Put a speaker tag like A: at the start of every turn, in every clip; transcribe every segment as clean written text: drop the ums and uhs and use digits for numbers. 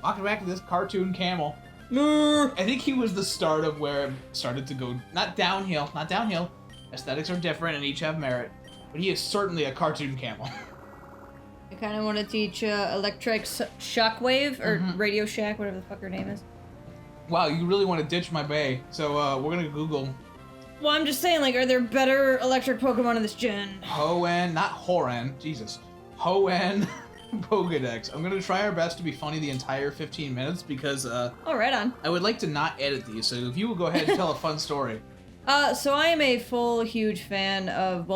A: Walking back to this cartoon camel. I think he was the start of where it started to go, not downhill. Aesthetics are different and each have merit. But he is certainly a cartoon camel.
B: I kind of want to teach Electric Shockwave, or Radio Shack, whatever the fuck her name is.
A: Wow, you really want to ditch my bay. So we're gonna Google.
B: Well, I'm just saying, like, are there better electric Pokemon in this gen?
A: Hoenn, not Horan, Jesus. Hoenn Pokedex. I'm gonna try our best to be funny the entire 15 minutes because
B: Oh, right on.
A: I would like to not edit these, so if you will go ahead and tell a fun story.
B: So I am a full, huge fan of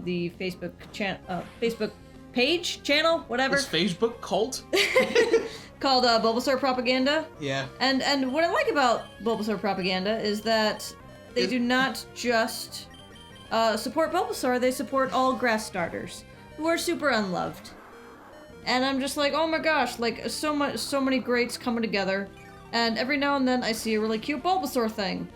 B: the Facebook Facebook page, channel, whatever.
A: This Facebook cult?
B: Called Bulbasaur Propaganda.
A: Yeah.
B: And what I like about Bulbasaur Propaganda is that they do not just support Bulbasaur, they support all grass starters who are super unloved. And I'm just like, oh my gosh, like so many greats coming together. And every now and then I see a really cute Bulbasaur thing.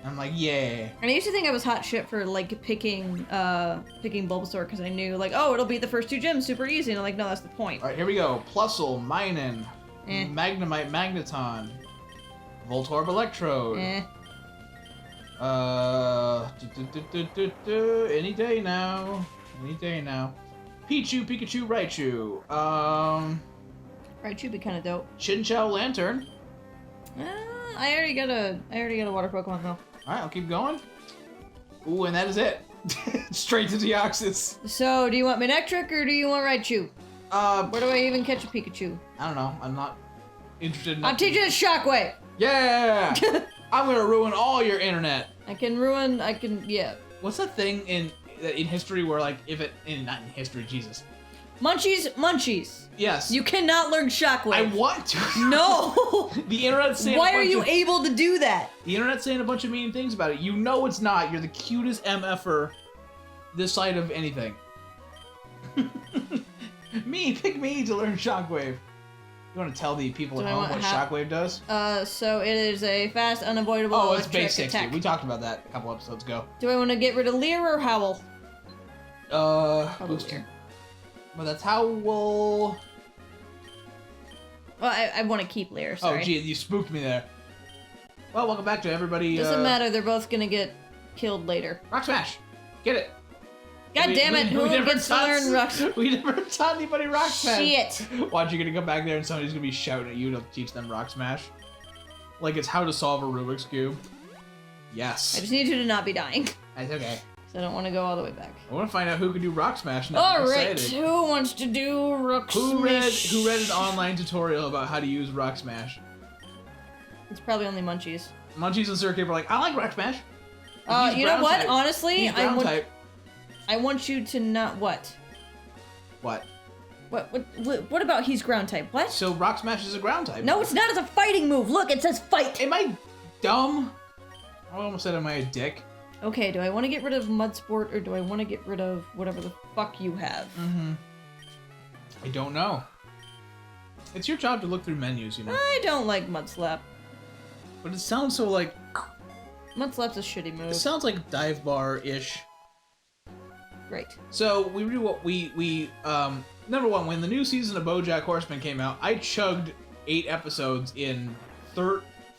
A: I'm like, yeah.
B: And I used to think I was hot shit for like picking Bulbasaur because I knew like, oh, it'll be the first 2 gyms super easy, and I'm like, no, that's the point.
A: All right, here we go. Plusle, Minun, Magnemite, Magneton, Voltorb, Electrode. Any day now. Pichu, Pikachu, Raichu.
B: Raichu be kind of dope.
A: Chinchou, Lantern.
B: I already got a water Pokemon though.
A: All right, I'll keep going. Ooh, and that is it. Straight to Deoxys.
B: So, do you want Manectric or do you want Raichu?
A: Where
B: do I even catch a Pikachu?
A: I don't know. I'm not interested in.
B: I'm teaching it Shockwave.
A: Yeah. I'm gonna ruin all your internet.
B: Yeah.
A: What's that thing in history where like not in history, Jesus.
B: Munchies.
A: Yes.
B: You cannot learn Shockwave.
A: I want to.
B: No.
A: The internet's saying.
B: Why are you able to do that?
A: The internet's saying a bunch of mean things about it. You know it's not. You're the cutest MFer this side of anything. Pick me to learn Shockwave. You want to tell the people at home what Shockwave does?
B: So it is a fast, unavoidable
A: it's
B: electric
A: base 60.
B: attack.
A: We talked about that a couple episodes ago.
B: Do I want to get rid of Leer or Howl?
A: Booster. Well, that's Howl.
B: Well, I want to keep Leer, sorry.
A: Oh, gee, you spooked me there. Well, welcome back to everybody.
B: Doesn't matter, they're both gonna get killed later.
A: Rock Smash! Get it!
B: God damn it, who gets to learn Rock Smash?
A: We never taught anybody Rock Smash!
B: Shit!
A: Watch, you're gonna come back there and somebody's gonna be shouting at you to teach them Rock Smash. Like it's how to solve a Rubik's Cube. Yes.
B: I just need you to not be dying.
A: That's okay.
B: I don't want to go all the way back.
A: I want to find out who can do Rock Smash now.
B: Alright, who wants to do Rock Smash?
A: Who read an online tutorial about how to use Rock Smash?
B: It's probably only Munchies.
A: Munchies and Circuit were like, I like Rock Smash.
B: You know what?
A: Type.
B: Honestly,
A: I
B: want you to not what?
A: What?
B: What about he's ground type? What?
A: So Rock Smash is a ground type.
B: No, it's not. It's a fighting move. Look, it says fight.
A: Am I dumb? I almost said, am I a dick?
B: Okay, do I want to get rid of Mudsport or do I want to get rid of whatever the fuck you have?
A: I don't know. It's your job to look through menus, you know.
B: I don't like Mudslap.
A: But it sounds so like...
B: Mudslap's a shitty move.
A: It sounds like Dive Bar-ish.
B: Great.
A: So, we do what number one, when the new season of BoJack Horseman came out, I chugged 8 episodes in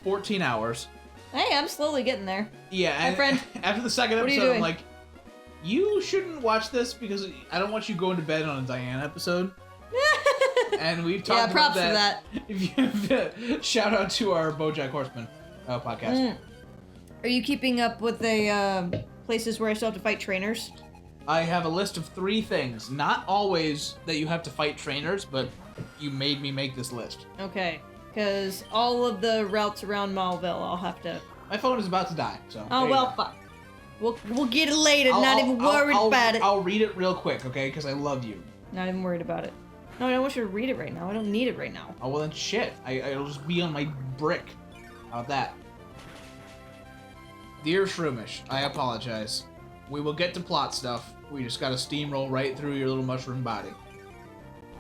A: 14 hours.
B: Hey, I'm slowly getting there.
A: Yeah,
B: my friend.
A: After the second
B: What are you
A: episode,
B: doing?
A: I'm like, you shouldn't watch this because I don't want you going to bed on a Diane episode. And we've talked about that. Shout out to our BoJack Horseman podcast.
B: Are you keeping up with the places where I still have to fight trainers?
A: I have a list of 3 things. Not always that you have to fight trainers, but you made me make this list.
B: Okay, because all of the routes around Malville, I'll have to...
A: My phone is about to die, so...
B: Oh, well, fuck. We'll get it later, not even worried about it.
A: I'll read it real quick, okay? Because I love you.
B: Not even worried about it. No, I don't want you to read it right now. I don't need it right now.
A: Oh, well then shit. It'll just be on my brick. How about that? Dear Shroomish, I apologize. We will get to plot stuff. We just gotta steamroll right through your little mushroom body.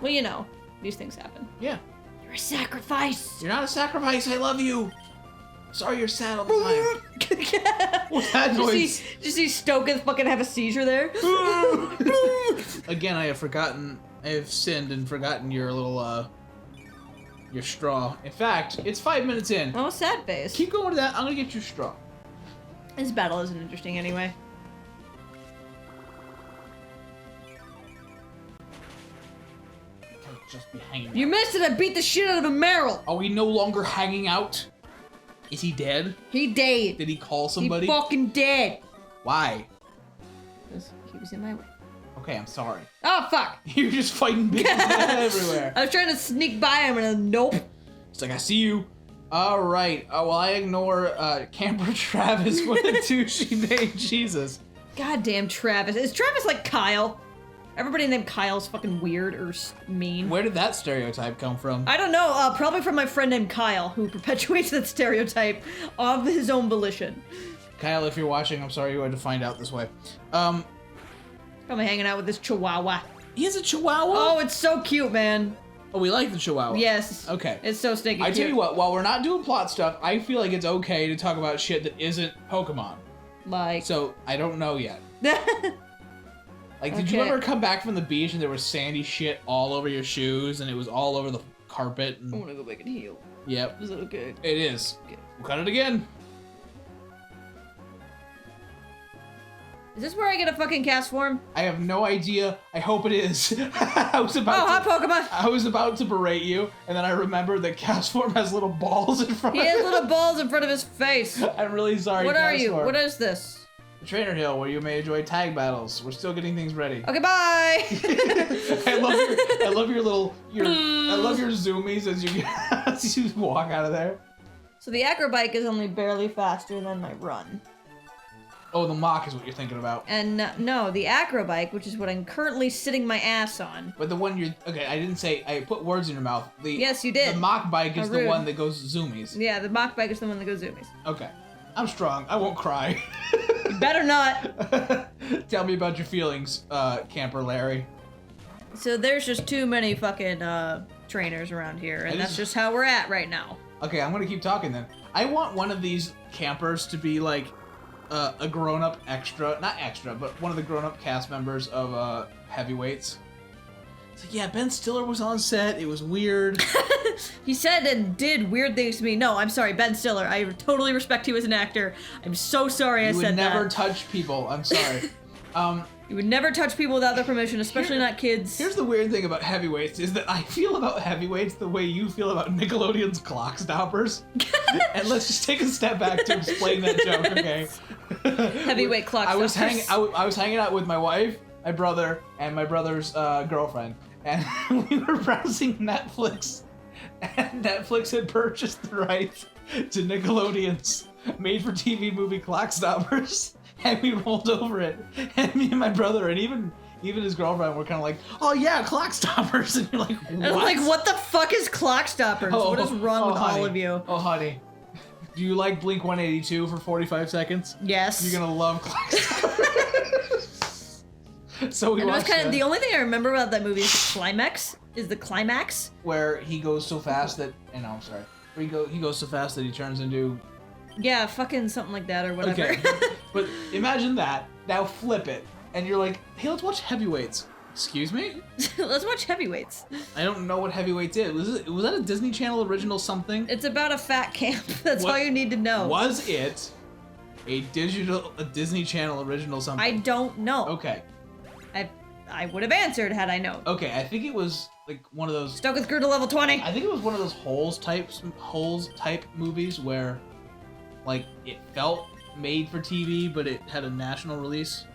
B: Well, you know, these things happen.
A: Yeah.
B: You're a sacrifice.
A: You're not a sacrifice. I love you. Sorry you're sad all the time. What's that noise?
B: Did you see Stoken fucking have a seizure there?
A: Again, I have sinned and forgotten your little, your straw. In fact, it's 5 minutes in.
B: Oh, sad face.
A: Keep going to that. I'm gonna get you straw.
B: This battle isn't interesting anyway.
A: Just be hanging out.
B: You missed it! I beat the shit out of a Meryl!
A: Are we no longer hanging out? Is he dead?
B: He dead.
A: Did he call somebody?
B: He fucking dead.
A: Why?
B: Because he was in my way.
A: Okay, I'm sorry.
B: Oh, fuck!
A: You're just fighting bitches everywhere.
B: I was trying to sneak by him and nope.
A: It's like, I see you. Alright, well, I ignore Camper Travis with a douchey name. Jesus.
B: Goddamn Travis. Is Travis like Kyle? Everybody named Kyle's fucking weird or mean.
A: Where did that stereotype come from?
B: I don't know. Probably from my friend named Kyle, who perpetuates that stereotype of his own volition.
A: Kyle, if you're watching, I'm sorry you had to find out this way.
B: Probably hanging out with this chihuahua.
A: He has a chihuahua?
B: Oh, it's so cute, man.
A: Oh, we like the chihuahua.
B: Yes.
A: Okay.
B: It's so stinky cute.
A: I tell you what, while we're not doing plot stuff, I feel like it's okay to talk about shit that isn't Pokemon.
B: Like.
A: So, I don't know yet. Like, did you ever come back from the beach and there was sandy shit all over your shoes and it was all over the carpet? And...
B: I want to go back and heal.
A: Yep.
B: Is it okay?
A: It is.
B: Okay.
A: We'll cut it again.
B: Is this where I get a fucking cast form?
A: I have no idea. I hope it is. I was about
B: Pokemon!
A: I was about to berate you, and then I remembered that Castform has little balls in front of
B: He has little balls in front of his face.
A: I'm really sorry,
B: What are you?
A: Castform.
B: What is this?
A: Trainer Hill, where you may enjoy tag battles. We're still getting things ready.
B: Okay, bye!
A: I love your zoomies as you walk out of there.
B: So the acrobike is only barely faster than my run.
A: Oh, the mock is what you're thinking about.
B: And no, the acrobike, which is what I'm currently sitting my ass on.
A: But the one you're... Okay, I didn't say... I put words in your mouth.
B: Yes, you did.
A: The mock bike is the one that goes zoomies.
B: Yeah, the mock bike is the one that goes zoomies.
A: Okay. I'm strong. I won't cry.
B: You better not.
A: Tell me about your feelings, Camper Larry.
B: So there's just too many fucking trainers around here, and that's just how we're at right now.
A: Okay, I'm gonna keep talking then. I want one of these campers to be like a grown-up extra, not extra, but one of the grown-up cast members of Heavyweights. It's like, yeah, Ben Stiller was on set. It was weird.
B: He said and did weird things to me. No, I'm sorry, Ben Stiller. I totally respect you as an actor. I'm so sorry I said that.
A: You would never touch people. I'm sorry.
B: You would never touch people without their permission, especially not kids.
A: Here's the weird thing about Heavyweights is that I feel about Heavyweights the way you feel about Nickelodeon's Clockstoppers. And let's just take a step back to explain that joke, okay?
B: Heavyweight Clockstoppers.
A: I was hanging out with my wife, my brother, and my brother's girlfriend, and we were browsing Netflix, and Netflix had purchased the rights to Nickelodeon's made-for-TV movie Clockstoppers, and we rolled over it, and me and my brother, and even his girlfriend were kind of like, "Oh yeah, Clockstoppers," and you're like, "What?"
B: And I'm like, "What the fuck is Clockstoppers? What is wrong with
A: honey.
B: all of you?"
A: Oh honey, do you like Blink 182 for 45 seconds?
B: Yes.
A: You're gonna love Clockstoppers. So we watched
B: the only thing I remember about that movie is the climax.
A: Where he goes so fast that, I'm sorry. Where he goes so fast that he turns into...
B: Yeah, fucking something like that or whatever.
A: Okay, but imagine that. Now flip it. And you're like, hey, let's watch Heavyweights. Excuse me?
B: Let's watch Heavyweights.
A: I don't know what Heavyweights is. Was that a Disney Channel original something?
B: It's about a fat camp. That's all you need to know.
A: Was it a Disney Channel original something?
B: I don't know.
A: Okay.
B: I would have answered had I known.
A: Okay, I think it was like one of those...
B: Stuck with Gru to level 20.
A: I think it was one of those Holes type movies where, like, it felt made for TV, but it had a national release.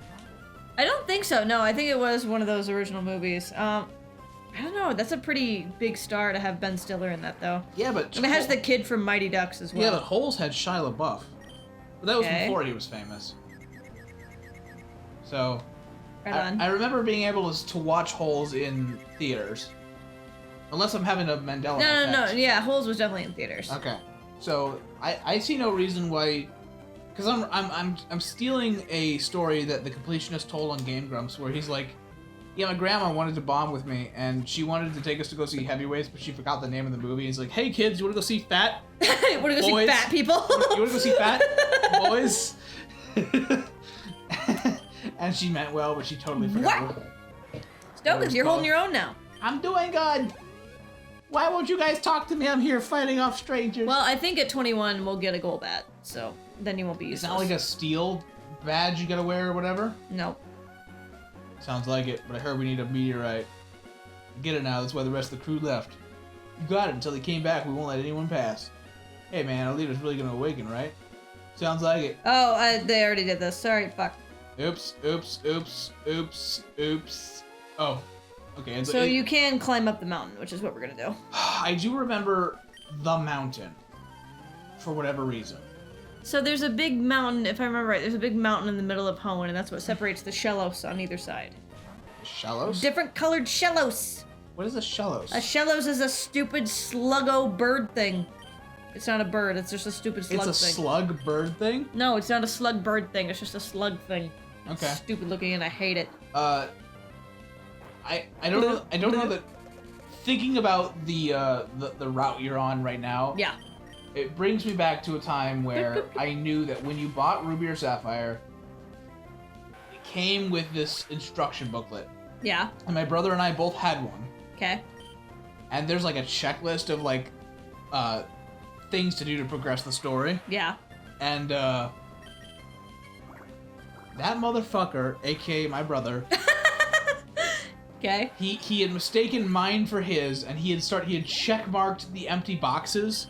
B: I don't think so. No, I think it was one of those original movies. I don't know. That's a pretty big star to have Ben Stiller in that, though.
A: Yeah, but...
B: And it has the kid from Mighty Ducks as well.
A: Yeah, but Holes had Shia LaBeouf. But that was before he was famous. So...
B: Right on.
A: I remember being able to watch Holes in theaters. Unless I'm having a Mandela effect.
B: No. Yeah, Holes was definitely in theaters.
A: Okay. So, I see no reason why... Because I'm stealing a story that the completionist told on Game Grumps where he's like, yeah, my grandma wanted to bond with me, and she wanted to take us to go see Heavyweights, but she forgot the name of the movie. He's like, hey kids, you want to go see fat
B: You want to go see fat people?
A: You want to go see fat boys? And she meant well, but she totally forgot.
B: Stokers, you're holding your own now.
A: I'm doing good. Why won't you guys talk to me? I'm here fighting off strangers.
B: Well, I think at 21 we'll get a gold bat, so then you won't be useless.
A: It's not like a steel badge you gotta wear or whatever?
B: No.
A: Sounds like it, but I heard we need a meteorite. Get it now, that's why the rest of the crew left. You got it, until they came back, we won't let anyone pass. Hey man, our leader's really gonna awaken, right? Sounds like it.
B: Oh, they already did this. Sorry, fuck.
A: Oops. Oh, okay.
B: So you can climb up the mountain, which is what we're gonna do.
A: I do remember the mountain, for whatever reason.
B: So there's a big mountain, if I remember right, there's a big mountain in the middle of Hoenn, and that's what separates the Shellos on either side.
A: Shellos?
B: Different colored Shellos.
A: What is a Shellos?
B: A Shellos is a stupid sluggo bird thing. It's not a bird, it's just a stupid slug thing.
A: It's a slug bird thing?
B: No, it's not a slug bird thing, it's just a slug thing.
A: Okay.
B: It's stupid looking and I hate it.
A: I don't know that thinking about the route you're on right now.
B: Yeah.
A: It brings me back to a time where I knew that when you bought Ruby or Sapphire, it came with this instruction booklet.
B: Yeah.
A: And my brother and I both had one.
B: Okay.
A: And there's like a checklist of like things to do to progress the story.
B: Yeah.
A: And that motherfucker, aka my brother,
B: okay.
A: He had mistaken mine for his, and he had checkmarked the empty boxes,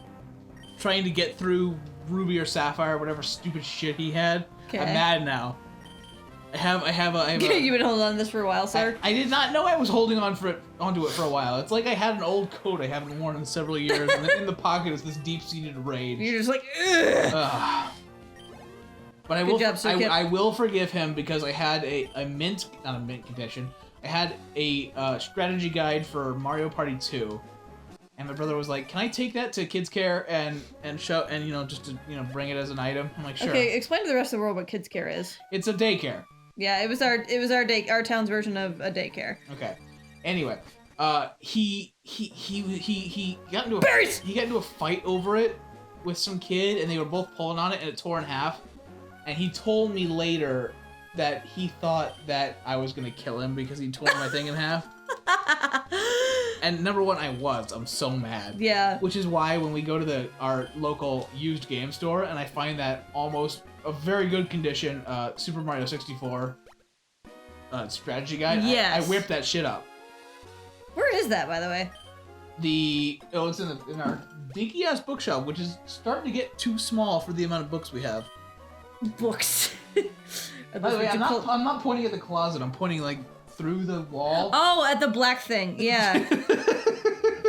A: trying to get through Ruby or Sapphire, whatever stupid shit he had.
B: Okay.
A: I'm mad now. I have a
B: You've been holding on to this for a while, sir.
A: I did not know I was holding onto it for a while. It's like I had an old coat I haven't worn in several years, and then in the pocket is this deep-seated rage.
B: You're just like, ugh.
A: But I
B: Good
A: will,
B: job, Sir Kip.
A: I will forgive him because I had not a mint condition. I had a strategy guide for Mario Party 2, and my brother was like, "Can I take that to Kids Care and show and just to bring it as an item?" I'm like, "Sure."
B: Okay, explain to the rest of the world what Kids Care is.
A: It's a daycare.
B: Yeah, it was our town's version of a daycare.
A: Okay. Anyway, he got into a fight over it with some kid, and they were both pulling on it, and it tore in half. And he told me later that he thought that I was gonna kill him because he tore my thing in half. And number one, I'm so mad.
B: Yeah.
A: Which is why when we go to our local used game store and I find that almost a very good condition Super Mario 64 strategy guide,
B: yes.
A: I whip that shit up.
B: Where is that, by the way?
A: It's in our dinky ass bookshelf, which is starting to get too small for the amount of books we have.
B: Books.
A: By the way, I'm not pointing at the closet. I'm pointing like through the wall.
B: Oh, at the black thing. Yeah.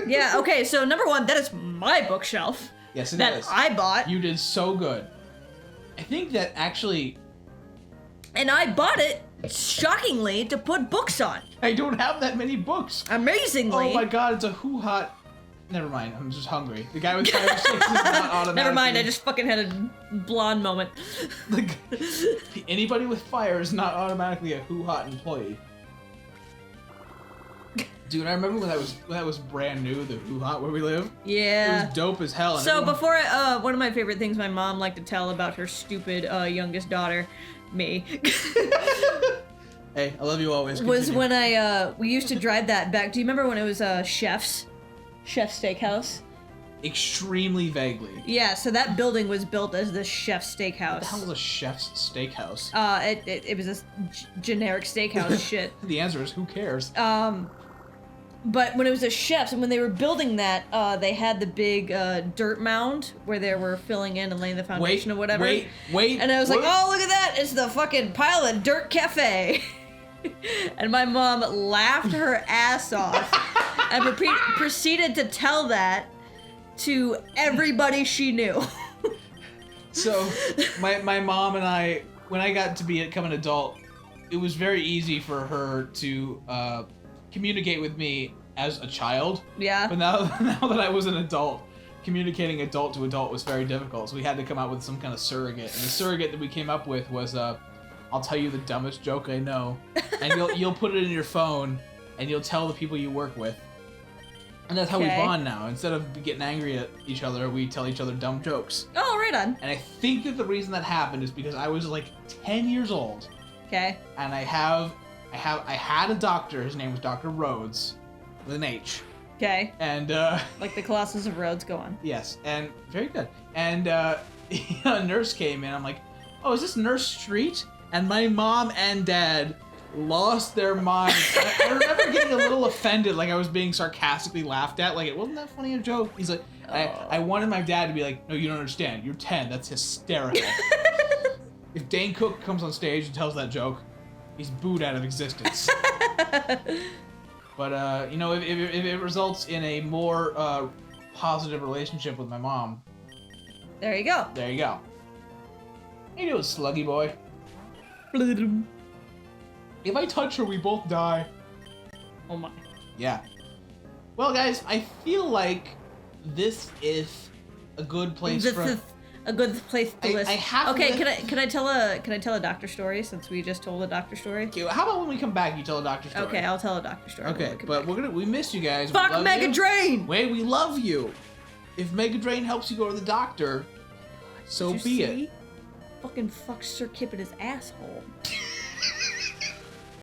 B: Yeah. Okay. So number one, that is my bookshelf.
A: Yes, it is.
B: That I bought.
A: You did so good. I think that actually.
B: And I bought it shockingly to put books on.
A: I don't have that many books.
B: Amazingly.
A: Oh my god, it's a hoo-ha. Never mind, I'm just hungry. The guy with 5 or 6 is not automatically...
B: Never mind, I just fucking had a blonde moment.
A: Like, anybody with fire is not automatically a hoo-ha employee. Dude, I remember when that was brand new, the hoo-ha where we live.
B: Yeah.
A: It was dope as hell.
B: So before, one of my favorite things my mom liked to tell about her stupid youngest daughter, me.
A: Hey, I love you always.
B: Was
A: Continue.
B: when we used to drive that back. Do you remember when it was Chef's Steakhouse?
A: Extremely vaguely.
B: Yeah, so that building was built as the Chef's Steakhouse.
A: What the hell is a Chef's Steakhouse?
B: It was a generic steakhouse shit.
A: The answer is who cares?
B: But when it was a Chef's, and when they were building that, they had the big dirt mound where they were filling in and laying the foundation or whatever.
A: Wait.
B: And I was like, oh, look at that! It's the fucking pile of dirt cafe. And my mom laughed her ass off and proceeded to tell that to everybody she knew.
A: So, my mom and I, when I got to become an adult, it was very easy for her to communicate with me as a child.
B: Yeah.
A: But now that I was an adult, communicating adult to adult was very difficult. So we had to come out with some kind of surrogate. And the surrogate that we came up with was, I'll tell you the dumbest joke I know, and you'll put it in your phone, and you'll tell the people you work with. And that's how we bond now. Instead of getting angry at each other, we tell each other dumb jokes.
B: Oh, right on.
A: And I think that the reason that happened is because I was like 10 years old.
B: Okay.
A: And I had a doctor. His name was Dr. Rhodes, with an H.
B: Okay.
A: And
B: like the Colossus of Rhodes. Go on.
A: Yes, and very good. And a nurse came in. I'm like, oh, is this Nurse Street? And my mom and dad lost their minds. I remember getting a little offended, like I was being sarcastically laughed at. Like, it wasn't that funny a joke. He's like, I wanted my dad to be like, no, you don't understand. You're 10. That's hysterical. If Dane Cook comes on stage and tells that joke, he's booed out of existence. But, you know, if it results in a more positive relationship with my mom.
B: There you go.
A: There you go. How you doing, sluggy boy? If I touch her, we both die.
B: Oh my.
A: Yeah. Well, guys, I feel like this is a good place
B: this is a good place to list.
A: I have
B: okay, can I tell a doctor story since we just told a doctor story?
A: Okay, well, how about when we come back, you tell a doctor story?
B: Okay, I'll tell a doctor story.
A: Okay, but we miss you guys.
B: Fuck Mega Drain!
A: Wait, we love you. If Mega Drain helps you go to the doctor, so be it.
B: Fucking fuck Sir Kip in his asshole.